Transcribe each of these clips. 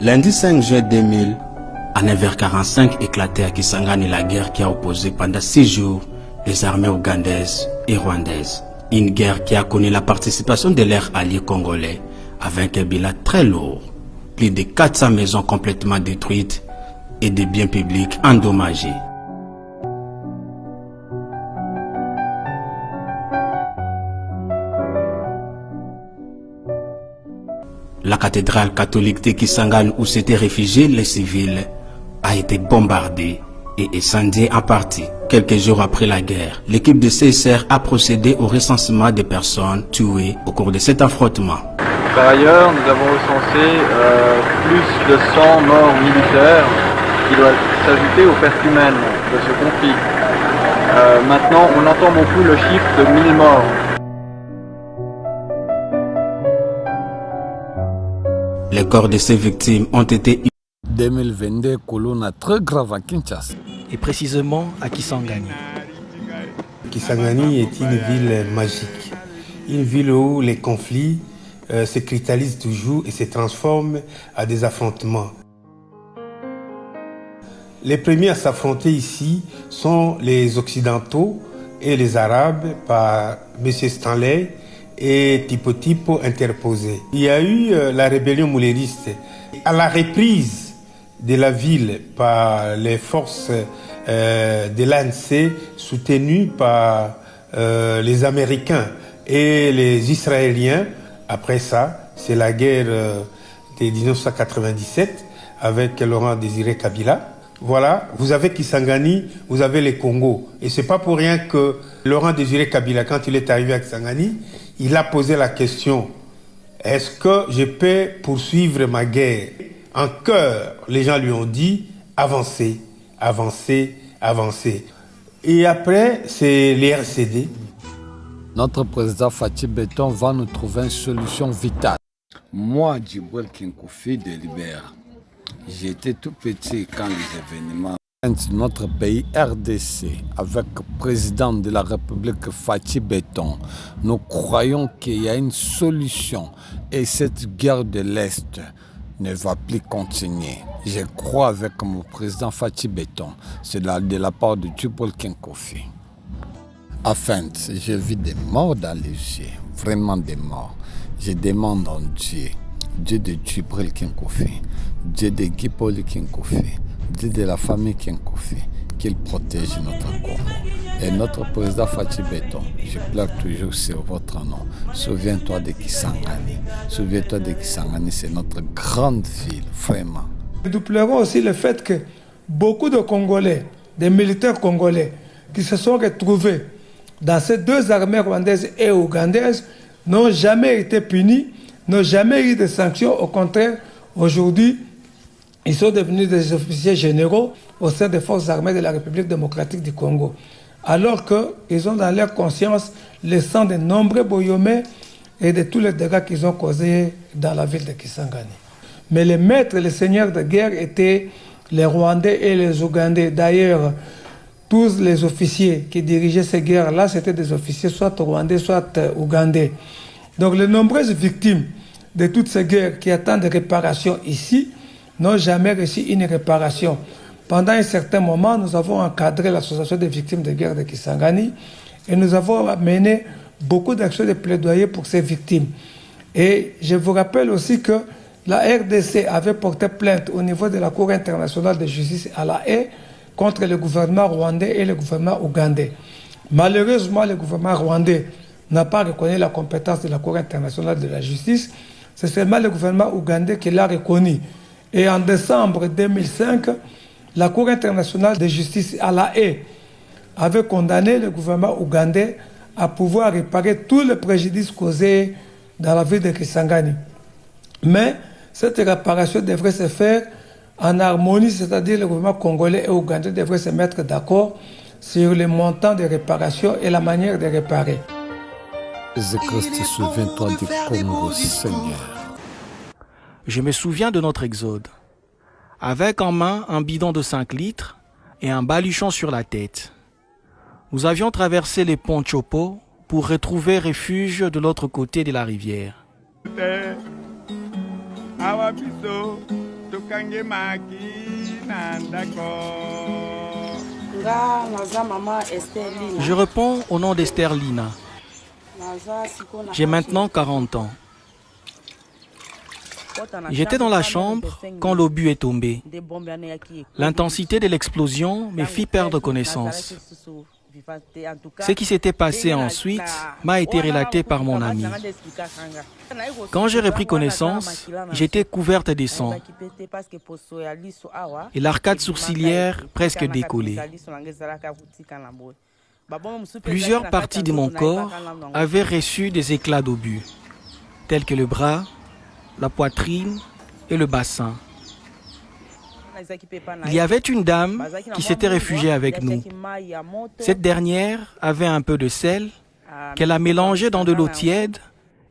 Lundi 5 juin 2000, à 9h45 éclatait à Kisangani la guerre qui a opposé pendant 6 jours les armées ougandaises et rwandaises. Une guerre qui a connu la participation de leurs alliés congolais avec un bilan très lourd. Plus de 400 maisons complètement détruites et des biens publics endommagés. La cathédrale catholique de Kisangani où s'étaient réfugiés les civils a été bombardée et incendiée en partie. Quelques jours après la guerre, l'équipe de CSR a procédé au recensement des personnes tuées au cours de cet affrontement. Par ailleurs, nous avons recensé plus de 100 morts militaires qui doivent s'ajouter aux pertes humaines de ce conflit. Maintenant, on entend beaucoup le chiffre de 1000 morts. Les corps de ces victimes ont été 2022, colonne très grave à Kinshasa. Et précisément à Kisangani. Kisangani est une ville magique. Une ville où les conflits se cristallisent toujours et se transforment à des affrontements. Les premiers à s'affronter ici sont les Occidentaux et les Arabes par M. Stanley et Tipo interposés. Il y a eu la rébellion moulériste. À la reprise de la ville par les forces de l'ANC soutenues par les Américains et les Israéliens. Après ça, c'est la guerre de 1997 avec Laurent Désiré Kabila. Voilà, vous avez Kisangani, vous avez les Congo. Et c'est pas pour rien que Laurent Désiré Kabila, quand il est arrivé à Kisangani, il a posé la question, est-ce que je peux poursuivre ma guerre? En chœur, les gens lui ont dit, avancez, avancez, avancez. Et après, c'est les RCD. Notre président Fachi Beton va nous trouver une solution vitale. Moi, Djibril Kinkoufi de Libère, j'étais tout petit quand les événements de notre pays RDC, avec le président de la République Fachi Beton, nous croyons qu'il y a une solution et cette guerre de l'Est ne va plus continuer. Je crois avec mon président Fachi Beton, c'est de la part de Djibril Kinkoufi. Enfin, je vis des morts dans les yeux, vraiment des morts. Je demande en Dieu, Dieu de Djibril Kinkoufi, Dieu de Guy-Paul Kinkoufi, Dieu de la famille Kinkoufi, qu'il protège notre Congo. Et notre président Fachi Beton, je pleure toujours sur votre nom. Souviens-toi de Kisangani. Souviens-toi de Kisangani, c'est notre grande ville, vraiment. Nous pleurons aussi le fait que beaucoup de Congolais, des militaires congolais, qui se sont retrouvés dans ces deux armées rwandaises et ougandaises, n'ont jamais été punis, n'ont jamais eu de sanctions. Au contraire, aujourd'hui, ils sont devenus des officiers généraux au sein des forces armées de la République démocratique du Congo. Alors qu'ils ont dans leur conscience le sang de nombreux Boyomais et de tous les dégâts qu'ils ont causés dans la ville de Kisangani. Mais les maîtres, les seigneurs de guerre étaient les Rwandais et les Ougandais. D'ailleurs, tous les officiers qui dirigeaient ces guerres-là, c'était des officiers soit rwandais, soit ougandais. Donc les nombreuses victimes de toutes ces guerres qui attendent des réparations ici n'ont jamais reçu une réparation. Pendant un certain moment, nous avons encadré l'association des victimes de guerre de Kisangani et nous avons mené beaucoup d'actions de plaidoyer pour ces victimes. Et je vous rappelle aussi que la RDC avait porté plainte au niveau de la Cour internationale de justice à La Haye contre le gouvernement rwandais et le gouvernement ougandais. Malheureusement, le gouvernement rwandais n'a pas reconnu la compétence de la Cour internationale de la justice. C'est seulement le gouvernement ougandais qui l'a reconnu. Et en décembre 2005, la Cour internationale de justice à La Haye avait condamné le gouvernement ougandais à pouvoir réparer tous les préjudices causés dans la ville de Kisangani. Mais cette réparation devrait se faire en harmonie, c'est-à-dire le gouvernement congolais et ougandais devraient se mettre d'accord sur les montants de réparation et la manière de réparer. Jésus-Christ, souviens-toi du Congo, Seigneur. Je me souviens de notre exode, avec en main un bidon de 5 litres et un baluchon sur la tête. Nous avions traversé les ponts Chopo pour retrouver refuge de l'autre côté de la rivière. Je réponds au nom d'Esther Lina. J'ai maintenant 40 ans. J'étais dans la chambre quand l'obus est tombé. L'intensité de l'explosion me fit perdre connaissance. Ce qui s'était passé ensuite m'a été relaté par mon ami. Quand j'ai repris connaissance, j'étais couverte de sang et l'arcade sourcilière presque décollée. Plusieurs parties de mon corps avaient reçu des éclats d'obus, tels que le bras, la poitrine et le bassin. Il y avait une dame qui s'était réfugiée avec nous. Cette dernière avait un peu de sel qu'elle a mélangé dans de l'eau tiède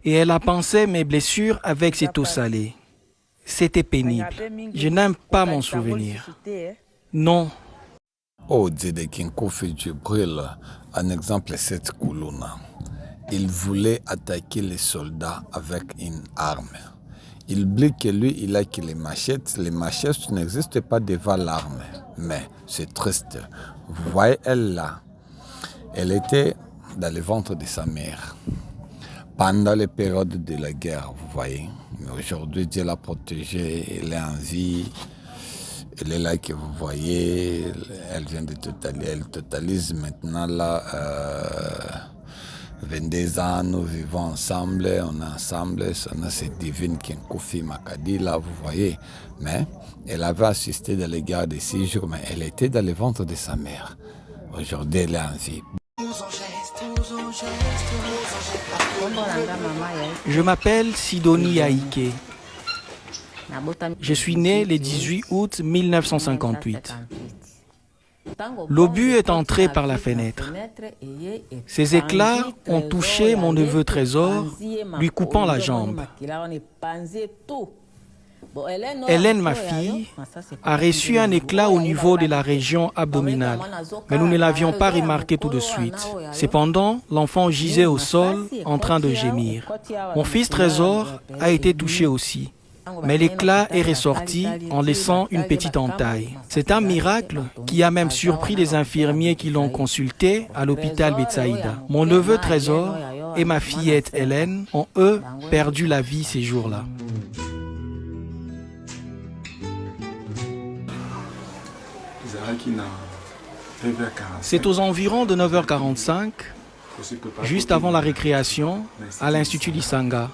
et elle a pansé mes blessures avec cette eau salée. C'était pénible. Je n'aime pas mon souvenir. Non. Au Dzedekin Kofi Djibril, un exemple, cette colonne. Il voulait attaquer les soldats avec une arme. Il oublie que lui, il a que les machettes. Les machettes n'existent pas devant l'arme. Mais c'est triste. Vous voyez, elle là, elle était dans le ventre de sa mère. Pendant les périodes de la guerre, vous voyez. Mais aujourd'hui, Dieu l'a protégée, elle est en vie. Elle est là que vous voyez. Elle vient de totaliser. Elle totalise maintenant là. 22 ans, nous vivons ensemble, on est ensemble, c'est divine qui est Kofi Makadi, là, vous voyez. Mais elle avait assisté dans les guerres de 6 jours, mais elle était dans le ventre de sa mère. Aujourd'hui, elle est en vie. Je m'appelle Sidonie Aïké. Je suis né le 18 août 1958. L'obus est entré par la fenêtre. Ces éclats ont touché mon neveu Trésor, lui coupant la jambe. Hélène, ma fille, a reçu un éclat au niveau de la région abdominale, mais nous ne l'avions pas remarqué tout de suite. Cependant, l'enfant gisait au sol en train de gémir. Mon fils Trésor a été touché aussi. Mais l'éclat est ressorti en laissant une petite entaille. C'est un miracle qui a même surpris les infirmiers qui l'ont consulté à l'hôpital Betsaïda. Mon neveu Trésor et ma fillette Hélène ont, eux, perdu la vie ces jours-là. C'est aux environs de 9h45, juste avant la récréation, à l'Institut d'Isanga.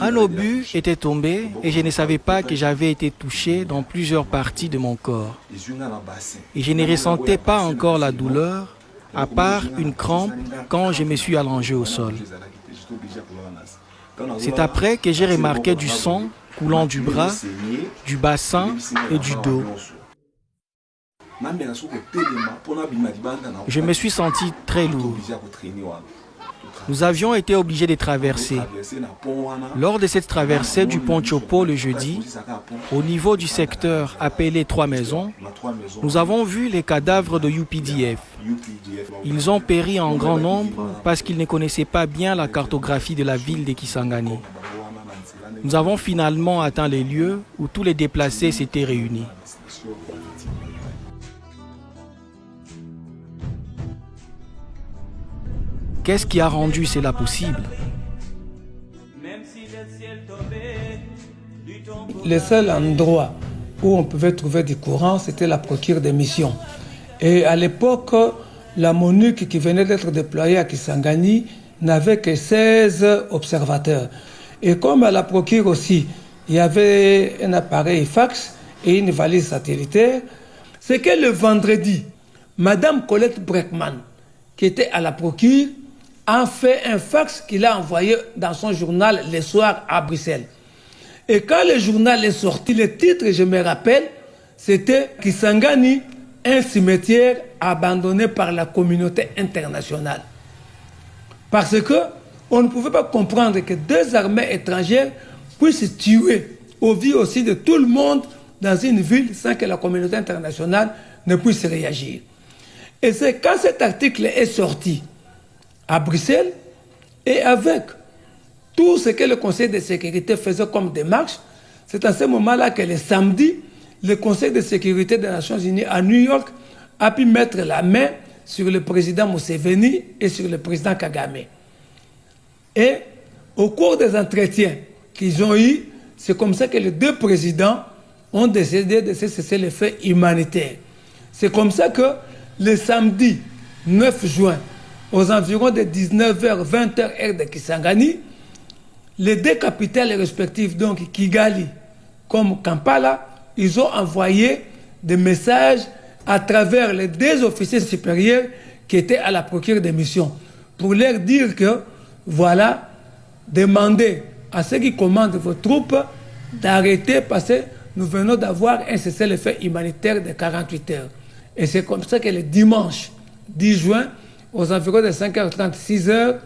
Un obus était tombé et je ne savais pas que j'avais été touché dans plusieurs parties de mon corps. Et je ne ressentais pas encore la douleur, à part une crampe quand je me suis allongé au sol. C'est après que j'ai remarqué du sang coulant du bras, du bassin et du dos. Je me suis senti très lourd. Nous avions été obligés de traverser. Lors de cette traversée du pont Chopo le jeudi, au niveau du secteur appelé Trois Maisons, nous avons vu les cadavres de UPDF. Ils ont péri en grand nombre parce qu'ils ne connaissaient pas bien la cartographie de la ville de Kisangani. Nous avons finalement atteint les lieux où tous les déplacés s'étaient réunis. Qu'est-ce qui a rendu cela possible? Le seul endroit où on pouvait trouver du courant, c'était la procure des missions. Et à l'époque, la MONUC qui venait d'être déployée à Kisangani n'avait que 16 observateurs. Et comme à la procure aussi, il y avait un appareil fax et une valise satellitaire, c'est que le vendredi, Madame Colette Breckman, qui était à la procure, a fait un fax qu'il a envoyé dans son journal le soir à Bruxelles. Et quand le journal est sorti, le titre, je me rappelle, c'était Kisangani, un cimetière abandonné par la communauté internationale. Parce que on ne pouvait pas comprendre que deux armées étrangères puissent tuer au vu aussi de tout le monde dans une ville sans que la communauté internationale ne puisse réagir. Et c'est quand cet article est sorti à Bruxelles, et avec tout ce que le Conseil de sécurité faisait comme démarche, C'est à ce moment-là que le samedi, le Conseil de sécurité des Nations Unies à New York a pu mettre la main sur le président Museveni et sur le président Kagame. Et au cours des entretiens qu'ils ont eus, c'est comme ça que les deux présidents ont décidé de cesser les faits humanitaires. C'est comme ça que le samedi 9 juin, aux environs de 19h, 20h heure de Kisangani, les deux capitales respectives, donc Kigali comme Kampala, ils ont envoyé des messages à travers les deux officiers supérieurs qui étaient à la procure des missions pour leur dire que, voilà, demandez à ceux qui commandent vos troupes d'arrêter parce que nous venons d'avoir un cessez-le-feu humanitaire de 48 heures. Et c'est comme ça que le dimanche 10 juin, aux environs de 5h30, 6h,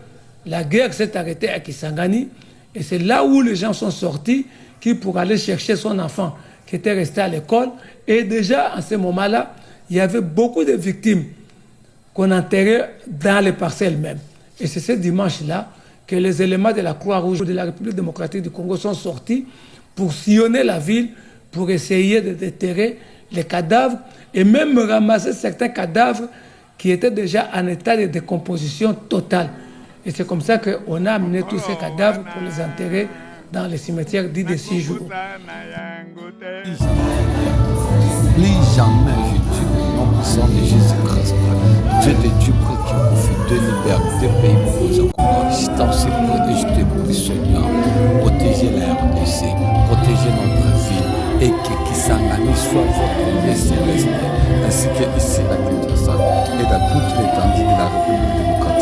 la guerre s'est arrêtée à Kisangani. Et c'est là où les gens sont sortis pour aller chercher son enfant qui était resté à l'école. Et déjà, à ce moment-là, il y avait beaucoup de victimes qu'on enterrait dans les parcelles même. Et c'est ce dimanche-là que les éléments de la Croix-Rouge de la République démocratique du Congo sont sortis pour sillonner la ville, pour essayer de déterrer les cadavres et même ramasser certains cadavres qui étaient déjà en état de décomposition totale. Et c'est comme ça qu'on a amené tous ces cadavres pour les enterrer dans les cimetières dits de 6 jours. Plus jamais je tue le nom puissant de Jésus-Christ. Dieu de Dieu qui confie de liberté pays pour nos Congo. Je t'en supplie et je te prie, Seigneur, protéger la RDC, protéger notre ville et que Kisangani soit votre lieu céleste, ainsi que ici à Kinshasa et dans toute l'étendue de la République démocratique.